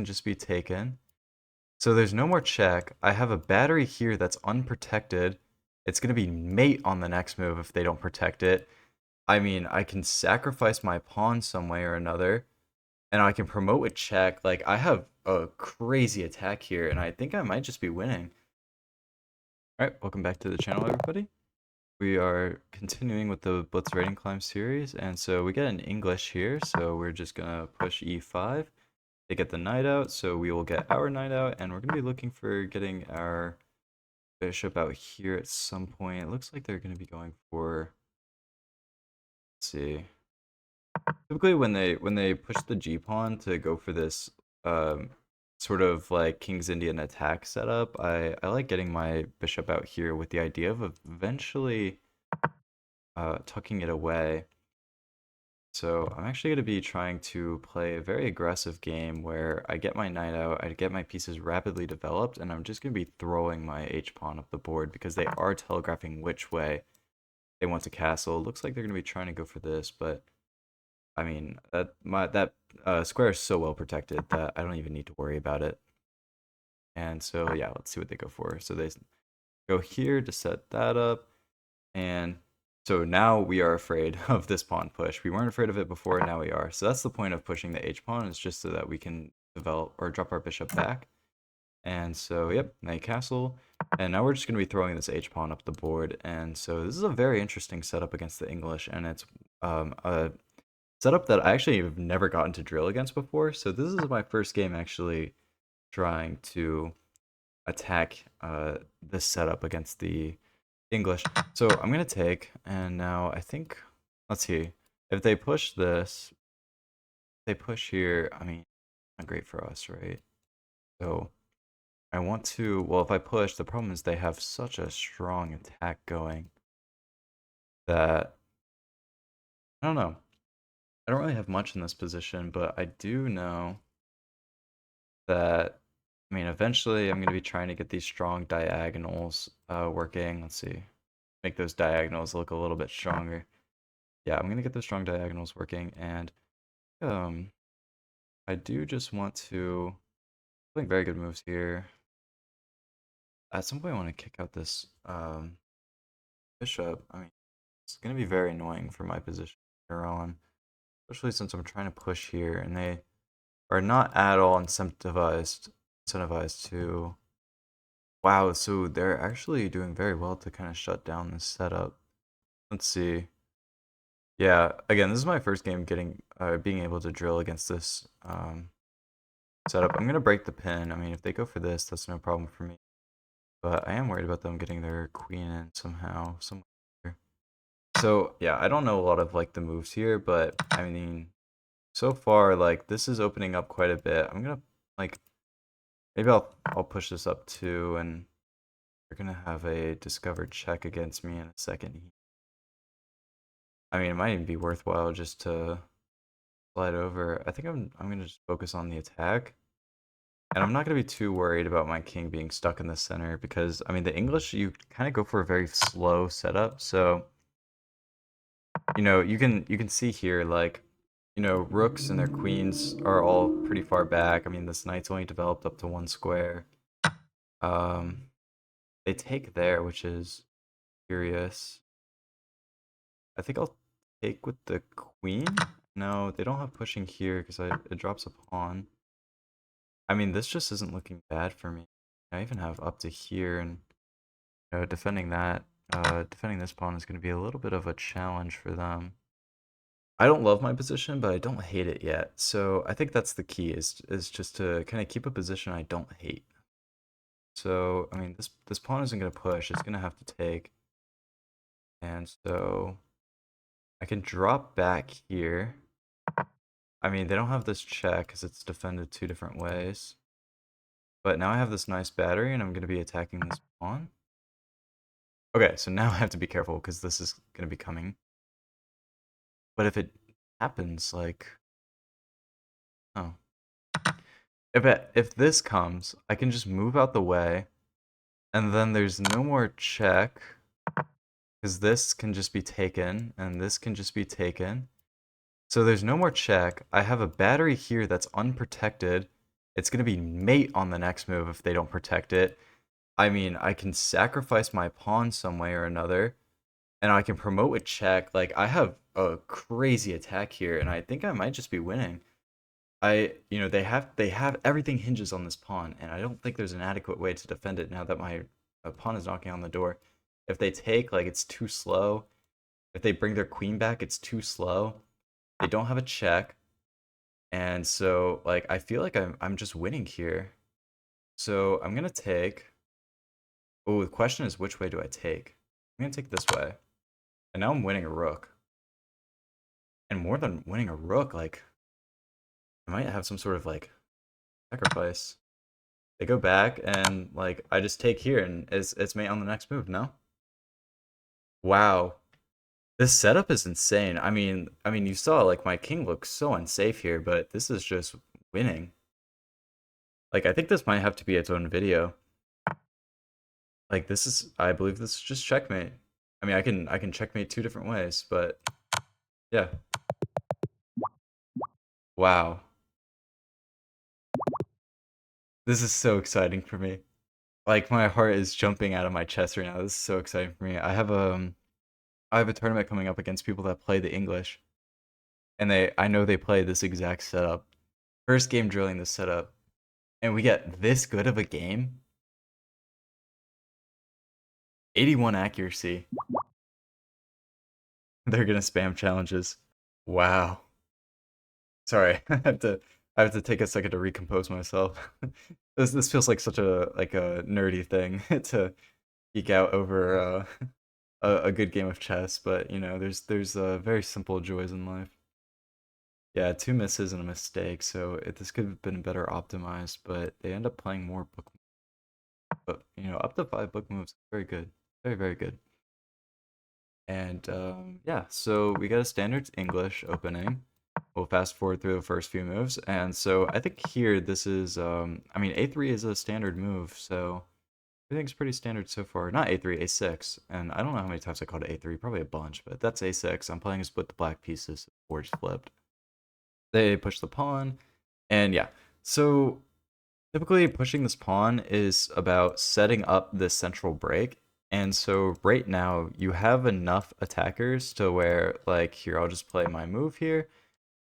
can just be taken. So there's no more check. I have a battery here that's unprotected. It's going to be mate on the next move if they don't protect it. I mean, I can sacrifice my pawn some way or another, and I can promote a check. Like, I have a crazy attack here, and I think I might just be winning. Alright, welcome back to the channel, everybody. We are continuing with the Blitz rating climb series, and so we get an English here, so we're just gonna push e5. They get the knight out, so we will get our knight out, and we're gonna be looking for getting our bishop out here at some point. It looks like they're gonna be going for, let's see. Typically when they push the G pawn to go for this sort of like King's Indian attack setup, I like getting my bishop out here with the idea of eventually tucking it away. So I'm actually going to be trying to play a very aggressive game where I get my knight out, I get my pieces rapidly developed, and I'm just going to be throwing my h-pawn up the board because they are telegraphing which way they want to castle. Looks like they're going to be trying to go for this, but I mean, that square is so well protected that I don't even need to worry about it. And so yeah, let's see what they go for. So they go here to set that up, and so now we are afraid of this pawn push. We weren't afraid of it before, now we are. So that's the point of pushing the h-pawn, is just so that we can develop or drop our bishop back. And so, yep, knight castle. And now we're just going to be throwing this h-pawn up the board. And so this is a very interesting setup against the English, and it's a setup that I actually have never gotten to drill against before. So this is my first game actually trying to attack this setup against the English. So I'm going to take, and now I think, let's see, if they push this, they push here, I mean, not great for us, right? So I want to, well, if I push, the problem is they have such a strong attack going that, I don't know. I don't really have much in this position, but I do know that, I mean, eventually I'm going to be trying to get these strong diagonals working. Let's see, make those diagonals look a little bit stronger. Yeah, I'm going to get those strong diagonals working, and I do just want to, I think very good moves here. At some point I want to kick out this bishop. I mean, it's going to be very annoying for my position here on, especially since I'm trying to push here, and they are not at all incentivized to. Wow, so they're actually doing very well to kind of shut down this setup. Let's see. Yeah, again, this is my first game getting being able to drill against this setup. I'm gonna break the pin. I mean, if they go for this, that's no problem for me. But I am worried about them getting their queen in somehow, somewhere. So yeah, I don't know a lot of like the moves here, but I mean, so far like this is opening up quite a bit. I'm gonna like maybe I'll push this up too, and they're gonna have a discovered check against me in a second. I mean, it might even be worthwhile just to slide over. I think I'm gonna just focus on the attack. And I'm not gonna be too worried about my king being stuck in the center because I mean the English, you kind of go for a very slow setup. So, you know, you can see here like, you know, rooks and their queens are all pretty far back. I mean, this knight's only developed up to one square. Um, they take there, which is curious. I think I'll take with the queen. No, they don't have pushing here because it drops a pawn. I mean, this just isn't looking bad for me. I even have up to here, and you know, defending this pawn is going to be a little bit of a challenge for them. I don't love my position, but I don't hate it yet. So I think that's the key, is just to kind of keep a position I don't hate. So I mean, this pawn isn't going to push; it's going to have to take, and so I can drop back here. I mean, they don't have this check because it's defended two different ways. But now I have this nice battery, and I'm going to be attacking this pawn. Okay, so now I have to be careful because this is going to be coming. But if it happens, like, oh, if this comes, I can just move out the way, and then there's no more check because this can just be taken, and this can just be taken. So there's no more check. I have a battery here that's unprotected, It's going to be mate on the next move if they don't protect it. I mean, I can sacrifice my pawn some way or another, and I can promote a check. Like, I have a crazy attack here, and I think I might just be winning. They have everything hinges on this pawn, and I don't think there's an adequate way to defend it now that my pawn is knocking on the door. If they take, like, it's too slow. If they bring their queen back, it's too slow. They don't have a check, and so like I feel like I'm just winning here. So I'm gonna take. Oh, the question is which way do I take? I'm gonna take this way, and now I'm winning a rook. And more than winning a rook, like I might have some sort of like sacrifice. They go back, and like I just take here, and it's mate on the next move. No. Wow. This setup is insane. I mean, you saw like my king looks so unsafe here, but this is just winning. Like I think this might have to be its own video. Like this is, I believe this is just checkmate. I mean, I can checkmate two different ways, but yeah. Wow. This is so exciting for me. Like my heart is jumping out of my chest right now. This is so exciting for me. I have a tournament coming up against people that play the English, and I know they play this exact setup. First game drilling this setup, and we get this good of a game. 81 accuracy. They're gonna spam challenges. Wow. Sorry, I have to take a second to recompose myself. This feels like such a nerdy thing to geek out over a good game of chess, but there's very simple joys in life. Yeah, two misses and a mistake, so this could have been better optimized, but they end up playing more book, but up to 5 book moves, very good, very very good. And yeah, so we got a standard English opening. We'll fast forward through the first few moves, and so I think here this is I mean a3 is a standard move, so I think it's pretty standard so far. Not a3, a6, and I don't know how many times I called it a3, probably a bunch, but that's a6. I'm playing a split the black pieces, board's flipped. They push the pawn, and yeah. So typically pushing this pawn is about setting up this central break. And so right now you have enough attackers to where like here I'll just play my move here.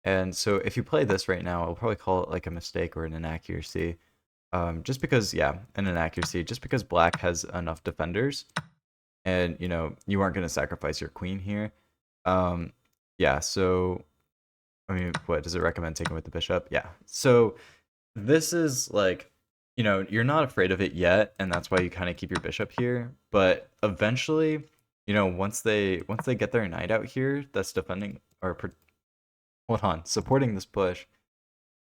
And so if you play this right now, I'll probably call it like a mistake or an inaccuracy. Just because, yeah, an inaccuracy, just because black has enough defenders and you aren't going to sacrifice your queen here. Yeah, so I mean, what does it recommend taking with the bishop? Yeah. So this is like, you're not afraid of it yet, and that's why you kind of keep your bishop here. But eventually, once they get their knight out here, that's defending or hold on, supporting this push,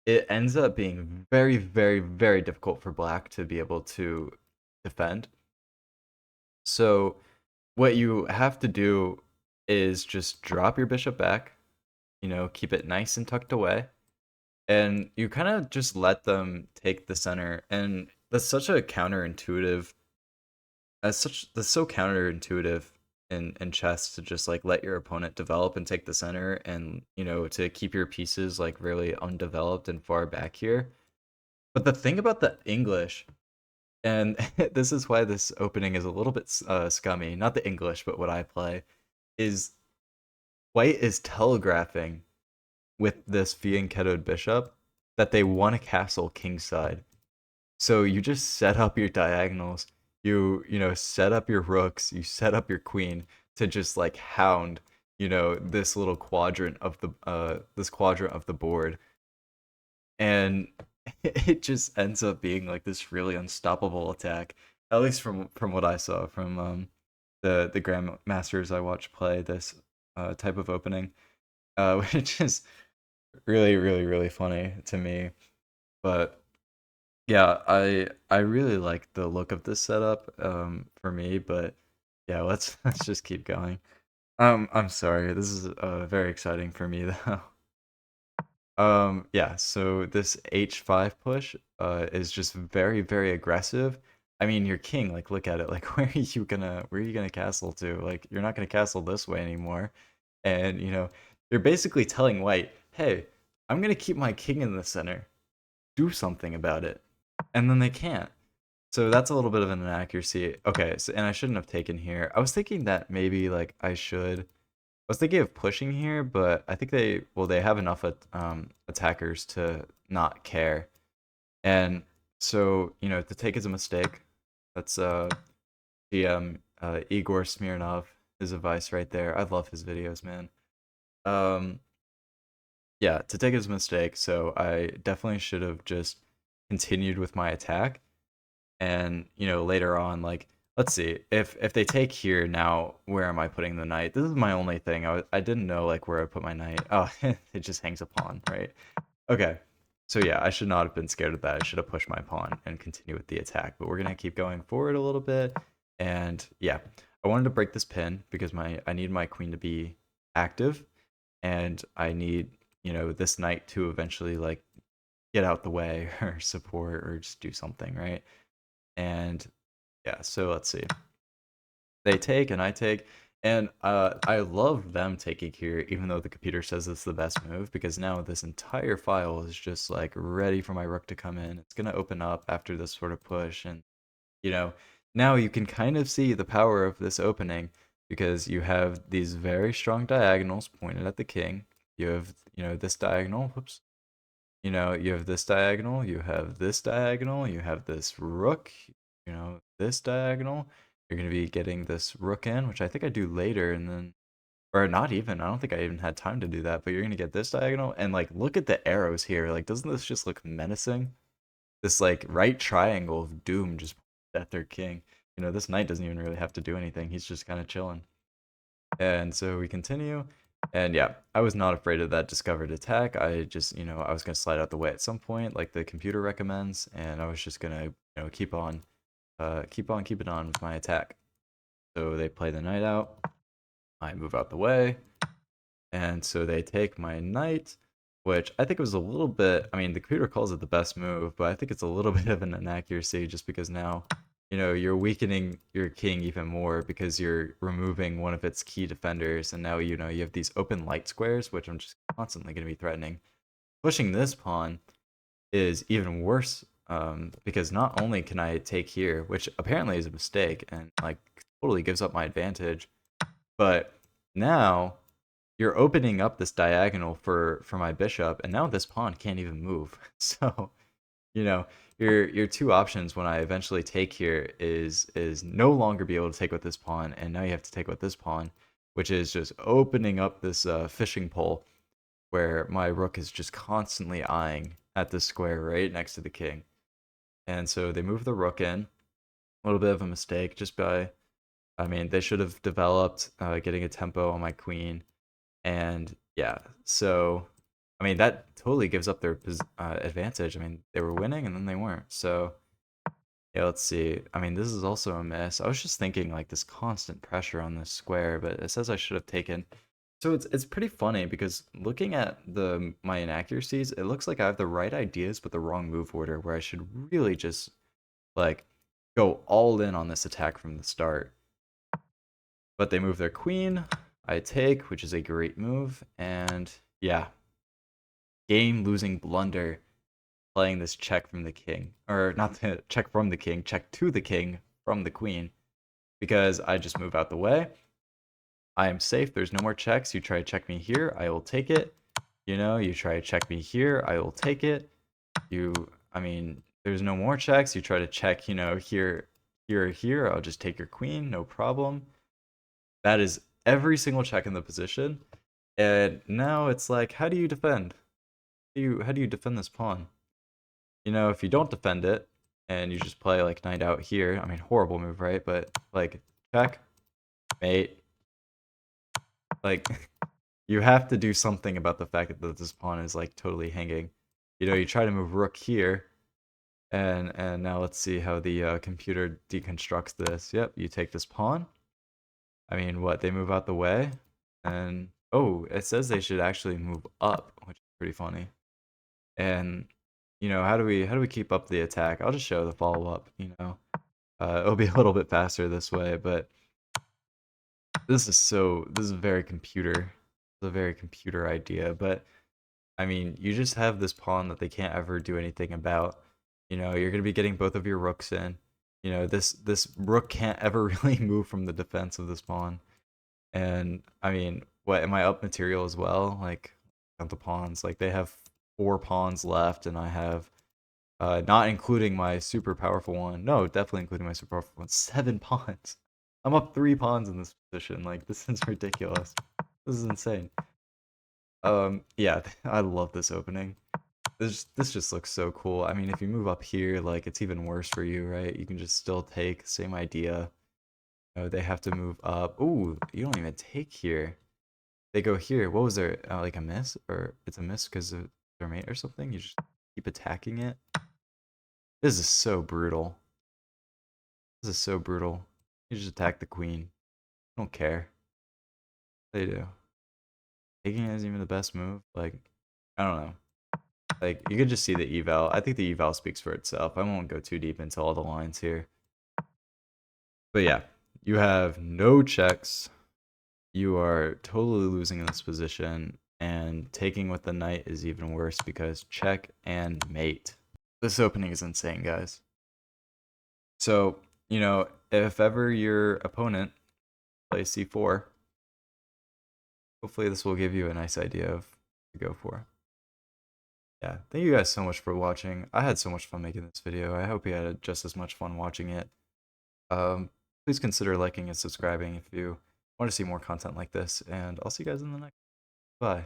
it ends up being very, very, very difficult for black to be able to defend. So what you have to do is just drop your bishop back, keep it nice and tucked away, and you kind of just let them take the center. And that's so counterintuitive in chess to just like let your opponent develop and take the center, and to keep your pieces like really undeveloped and far back here. But the thing about the English, and this is why this opening is a little bit scummy, not the English but what I play, is white is telegraphing with this fianchettoed bishop that they want a castle kingside. So you just set up your diagonals, set up your rooks, you set up your queen to just like hound, this little quadrant of the board. And it just ends up being like this really unstoppable attack, at least from what I saw from the grandmasters I watched play this type of opening, which is really really really funny to me. But yeah, I really like the look of this setup for me, but yeah, let's let's just keep going. I'm sorry, this is very exciting for me though. Yeah, so this h5 push is just very very aggressive. I mean, your king, like look at it, like where are you gonna castle to? Like you're not gonna castle this way anymore. And you're basically telling white, "Hey, I'm gonna keep my king in the center." do something about it. And then they can't. So that's a little bit of an inaccuracy. Okay, so and I shouldn't have taken here. I was thinking that maybe like I should. I was thinking of pushing here, but I think they have enough attackers to not care. And so, to take as a mistake, that's GM Igor Smirnov, his advice right there. I love his videos, man. Um, yeah, to take as a mistake, so I definitely should have just continued with my attack. And, later on, like, let's see, if they take here now, where am I putting the knight? This is my only thing. I didn't know like where I put my knight. Oh, it just hangs a pawn, right? Okay. So yeah, I should not have been scared of that. I should have pushed my pawn and continue with the attack. But we're gonna keep going forward a little bit. And yeah, I wanted to break this pin because I need my queen to be active, and I need, this knight to eventually like get out the way or support or just do something, right? And yeah, so let's see. They take and I take, and I love them taking here, even though the computer says it's the best move, because now this entire file is just like ready for my rook to come in. It's gonna open up after this sort of push, and you know, now you can kind of see the power of this opening because you have these very strong diagonals pointed at the king. You have, this diagonal. Whoops. You have this diagonal, you have this diagonal, you have this rook, this diagonal. You're going to be getting this rook in, which I think I do later, and then, or not even, I don't think I even had time to do that, but you're going to get this diagonal, and like, look at the arrows here. Like, doesn't this just look menacing? This like right triangle of doom just at their king. This knight doesn't even really have to do anything. He's just kind of chilling. And so we continue. And yeah, I was not afraid of that discovered attack. I just, I was going to slide out the way at some point, like the computer recommends. And I was just going to, keep on keeping on with my attack. So they play the knight out. I move out the way. And so they take my knight, which I think was a little bit, I mean, the computer calls it the best move, but I think it's a little bit of an inaccuracy just because now, you're weakening your king even more because you're removing one of its key defenders, and now, you have these open light squares, which I'm just constantly going to be threatening. Pushing this pawn is even worse, because not only can I take here, which apparently is a mistake and like totally gives up my advantage, but now you're opening up this diagonal for my bishop, and now this pawn can't even move. So, you know, your two options when I eventually take here is no longer be able to take with this pawn, and now you have to take with this pawn, which is just opening up this fishing pole where my rook is just constantly eyeing at this square right next to the king. And so they move the rook in. A little bit of a mistake just by, I mean, they should have developed getting a tempo on my queen. And yeah, so I mean that totally gives up their advantage. I mean they were winning and then they weren't. So yeah, let's see. I mean this is also a miss. I was just thinking like this constant pressure on this square, but it says I should have taken. So it's pretty funny because looking at my inaccuracies, it looks like I have the right ideas but the wrong move order, where I should really just like go all in on this attack from the start. But they move their queen. I take, which is a great move, and yeah, game-losing blunder playing this check from the king. Or not the check from the king, check to the king from the queen. Because I just move out the way. I am safe, there's no more checks. You try to check me here, I will take it. You try to check me here, I will take it. I mean, there's no more checks. You try to check, here, here, here, I'll just take your queen, no problem. That is every single check in the position. And now it's like, how do you defend? How do you defend this pawn? If you don't defend it and you just play like knight out here, I mean, horrible move, right? But like check, mate, like you have to do something about the fact that this pawn is like totally hanging. You try to move rook here, and now let's see how the computer deconstructs this. Yep, you take this pawn. I mean, what, they move out the way, and oh, it says they should actually move up, which is pretty funny. And how do we keep up the attack? I'll just show the follow up. It'll be a little bit faster this way, but this is very computer. It's a very computer idea, but I mean, you just have this pawn that they can't ever do anything about. You know, you're gonna be getting both of your rooks in. You know, this rook can't ever really move from the defense of this pawn. And I mean, what am I up material as well? Like, count the pawns. Like they have 4 pawns left, and I have, not including my super powerful one. No, definitely including my super powerful one. 7 pawns. I'm up 3 pawns in this position. Like this is ridiculous. This is insane. Yeah, I love this opening. This just looks so cool. I mean, if you move up here, like it's even worse for you, right? You can just still take, same idea. Oh, they have to move up. Ooh, you don't even take here. They go here. What was there? Like a miss? Or it's a miss because of their mate or something? You just keep attacking it? This is so brutal. This is so brutal. You just attack the queen. I don't care. They do. Taking it isn't even the best move. Like, I don't know. Like, you could just see the eval. I think the eval speaks for itself. I won't go too deep into all the lines here. But yeah, you have no checks. You are totally losing in this position, and taking with the knight is even worse because check and mate. This opening is insane, guys. So, you know, if ever your opponent plays c4, hopefully this will give you a nice idea of to go for. Yeah, thank you guys so much for watching. I had so much fun making this video. I hope you had just as much fun watching it. Please consider liking and subscribing if you want to see more content like this, and I'll see you guys in the next. Bye.